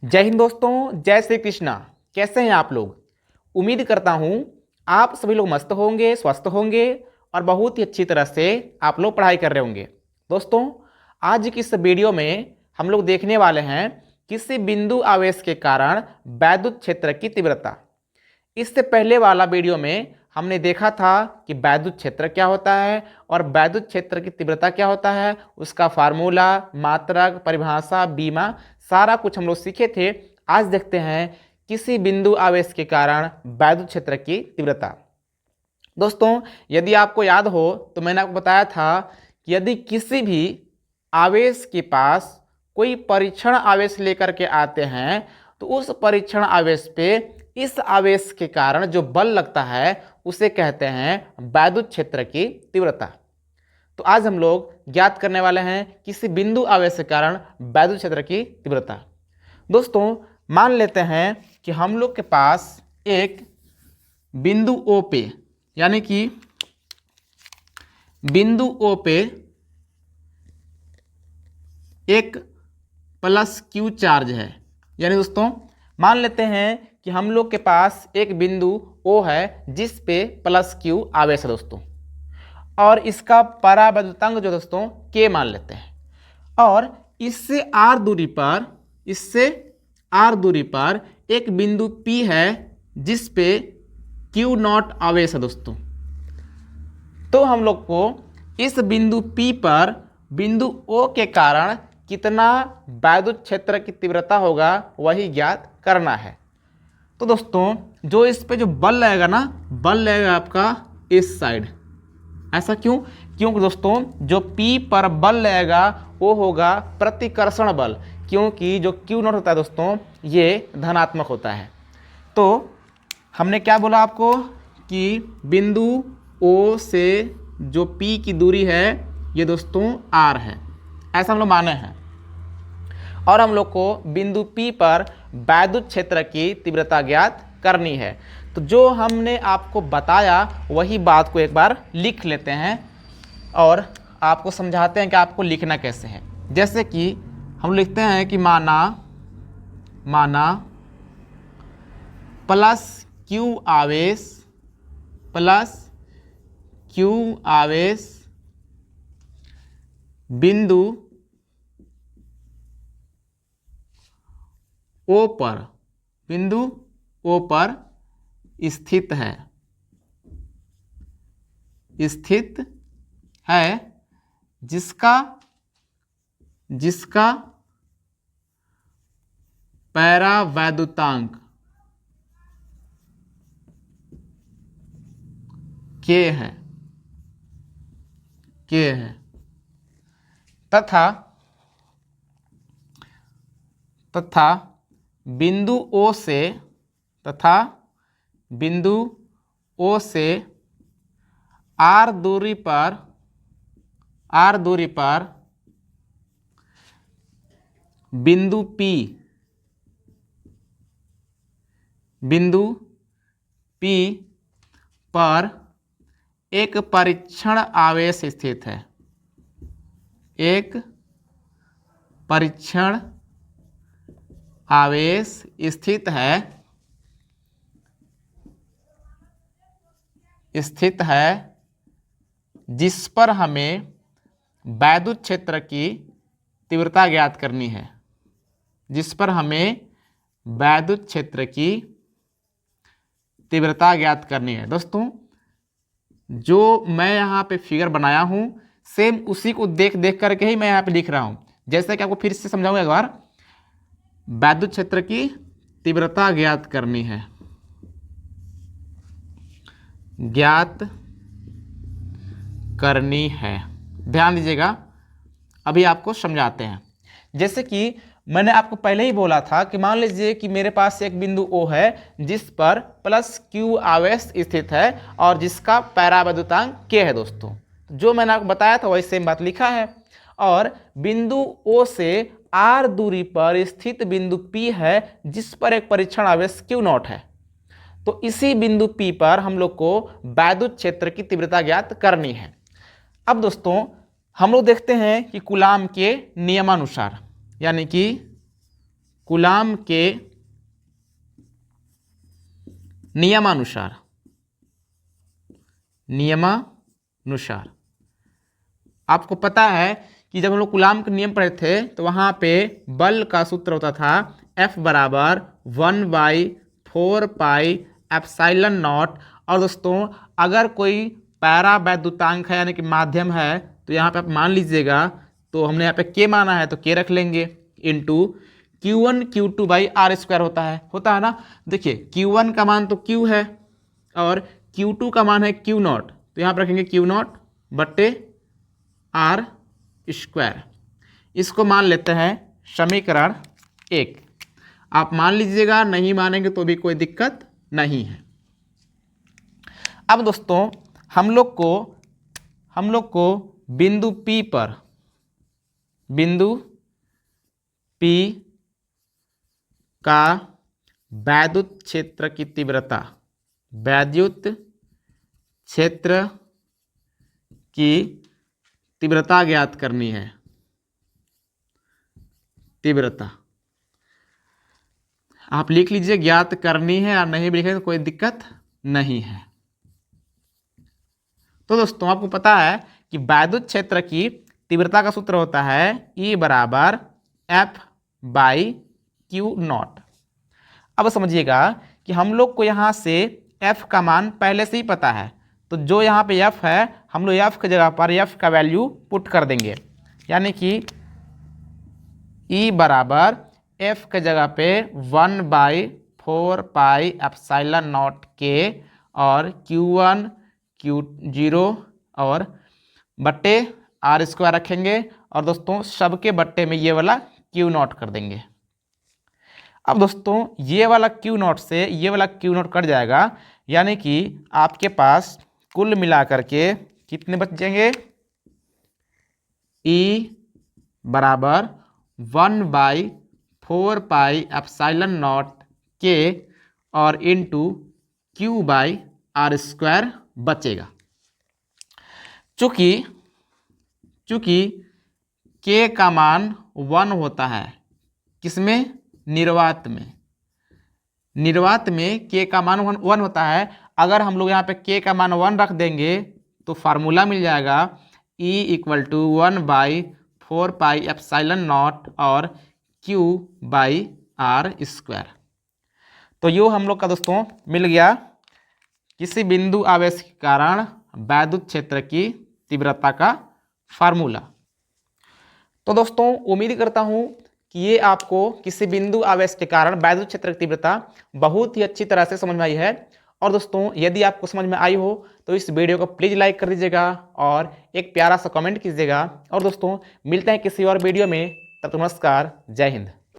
जय हिंद दोस्तों, जय श्री कृष्णा। कैसे हैं आप लोग? उम्मीद करता हूं आप सभी लोग मस्त होंगे, स्वस्थ होंगे और बहुत ही अच्छी तरह से आप लोग पढ़ाई कर रहे होंगे। दोस्तों, आज की इस वीडियो में हम लोग देखने वाले हैं किसी बिंदु आवेश के कारण वैद्युत क्षेत्र की तीव्रता। इससे पहले वाला वीडियो में हमने देखा था कि वैद्युत क्षेत्र क्या होता है और वैद्युत क्षेत्र की तीव्रता क्या होता है, उसका फार्मूला, मात्रक, परिभाषा, बीमा, सारा कुछ हम लोग सीखे थे। आज देखते हैं किसी बिंदु आवेश के कारण वैद्युत क्षेत्र की तीव्रता। दोस्तों, यदि आपको याद हो तो मैंने आपको बताया था कि यदि किसी भी आवेश के पास कोई परीक्षण आवेश लेकर के आते हैं तो उस परीक्षण आवेश पे इस आवेश के कारण जो बल लगता है उसे कहते हैं वैद्युत क्षेत्र की तीव्रता। तो आज हम लोग ज्ञात करने वाले हैं किसी बिंदु आवेश के कारण वैद्युत क्षेत्र की तीव्रता। दोस्तों, मान लेते हैं कि हम लोग के पास एक बिंदु O पे, यानी कि बिंदु O पे एक प्लस Q चार्ज है। यानी दोस्तों, मान लेते हैं कि हम लोग के पास एक बिंदु O है जिस पे प्लस Q आवेश है दोस्तों, और इसका परावैद्युतांक जो दोस्तों K मान लेते हैं, और इससे R दूरी पर एक बिंदु P है जिस पे Q नॉट आवेश है दोस्तों। तो हम लोग को इस बिंदु P पर बिंदु O के कारण कितना वैद्युत क्षेत्र की तीव्रता होगा वही ज्ञात करना है। तो दोस्तों, जो इस पे जो बल लगेगा ना, बल लगेगा आपका इस साइड। ऐसा क्यों? क्योंकि दोस्तों जो P पर बल लगेगा वो होगा प्रतिकर्षण बल, क्योंकि जो Q नॉट होता है दोस्तों ये धनात्मक होता है। तो हमने क्या बोला आपको कि बिंदु O से जो P की दूरी है ये दोस्तों R है, ऐसा हम लोग माने हैं। और हम लोग को बिंदु P पर वैद्युत क्षेत्र की तीव्रता ज्ञात करनी है। तो जो हमने आपको बताया वही बात को एक बार लिख लेते हैं और आपको समझाते हैं कि आपको लिखना कैसे है। जैसे कि हम लिखते हैं कि माना प्लस Q आवेश बिंदु O पर स्थित है जिसका परावैद्युतांक K है तथा बिंदु O से R दूरी पर बिंदु P पर एक परीक्षण आवेश स्थित है। एक परीक्षण आवेश स्थित है जिस पर हमें वैद्युत क्षेत्र की तीव्रता ज्ञात करनी है। दोस्तों, जो मैं यहाँ पे फिगर बनाया हूँ सेम उसी को देख करके ही मैं यहाँ पे लिख रहा हूँ। जैसे कि आपको फिर से समझाऊंगा एक बार। वैद्युत क्षेत्र की तीव्रता ज्ञात करनी है, ध्यान दीजिएगा, अभी आपको समझाते हैं। जैसे कि मैंने आपको पहले ही बोला था कि मान लीजिए कि मेरे पास एक बिंदु O है जिस पर प्लस Q आवेश स्थित है और जिसका परावैद्युतांक K है दोस्तों। जो मैंने आपको बताया था वही सेम बात लिखा है। और बिंदु O से R दूरी पर स्थित बिंदु P है जिस पर एक परीक्षण आवेश Q नॉट है। तो इसी बिंदु P पर हम लोग को वैद्युत क्षेत्र की तीव्रता ज्ञात करनी है। अब दोस्तों, हम लोग देखते हैं कि कूलाम के नियमानुसार, यानी कि कूलाम के नियमानुसार आपको पता है कि जब हम लोग कूलाम के नियम पढ़े थे तो वहाँ पे बल का सूत्र होता था F बराबर 1/4πε0। और दोस्तों अगर कोई पैरा वैद्युतांक है यानी कि माध्यम है तो यहाँ पे आप मान लीजिएगा, तो हमने यहाँ पे K माना है तो K रख लेंगे, into Q1 Q2 by are square होता है ना। देखिए Q1 का मान तो Q है और Q2 का मान है Q0, तो यहाँ पर रखेंगे Q0 बट्टे आर स्क्वायर। इसको मान लेते हैं समीकरण 1। आप मान लीजिएगा, नहीं मानेंगे तो भी कोई दिक्कत नहीं है। अब दोस्तों हम लोग को बिंदु P का वैद्युत क्षेत्र की तीव्रता ज्ञात करनी है। तीव्रता आप लिख लीजिए, ज्ञात करनी है, और नहीं भी लिखें तो कोई दिक्कत नहीं है। तो दोस्तों आपको पता है कि वैद्युत क्षेत्र की तीव्रता का सूत्र होता है E बराबर F/Q0। अब समझिएगा कि हम लोग को यहाँ से F का मान पहले से ही पता है, तो जो यहाँ पे F है हम लोग F की जगह पर F का वैल्यू पुट कर देंगे, यानी कि E बराबर F के जगह पे 1/4πε0K और Q1 Q0 और बट्टे आर स्क्वायर रखेंगे, और दोस्तों सबके बट्टे में ये वाला Q0 कर देंगे। अब दोस्तों ये वाला Q0 से ये वाला Q0 कट जाएगा, यानी कि आपके पास कुल मिलाकर के कितने बचेंगे? E बराबर 1/4πε0K और इंटू Q/r² बचेगा। चूंकि K का मान 1 होता है, किसमें? निर्वात में K का मान 1 होता है। अगर हम लोग यहाँ पे K का मान 1 रख देंगे तो फार्मूला मिल जाएगा E = 1/4πε0 और Q/r²। तो यो हम लोग का दोस्तों मिल गया किसी बिंदु आवेश के कारण वैद्युत क्षेत्र की तीव्रता का फार्मूला। तो दोस्तों उम्मीद करता हूं कि ये आपको किसी बिंदु आवेश के कारण वैद्युत क्षेत्र की तीव्रता बहुत ही अच्छी तरह से समझ में आई है। और दोस्तों यदि आपको समझ में आई हो तो इस वीडियो को प्लीज़ लाइक कर दीजिएगा और एक प्यारा सा कमेंट कीजिएगा। और दोस्तों मिलते हैं किसी और वीडियो में, तब तक नमस्कार, जय हिंद।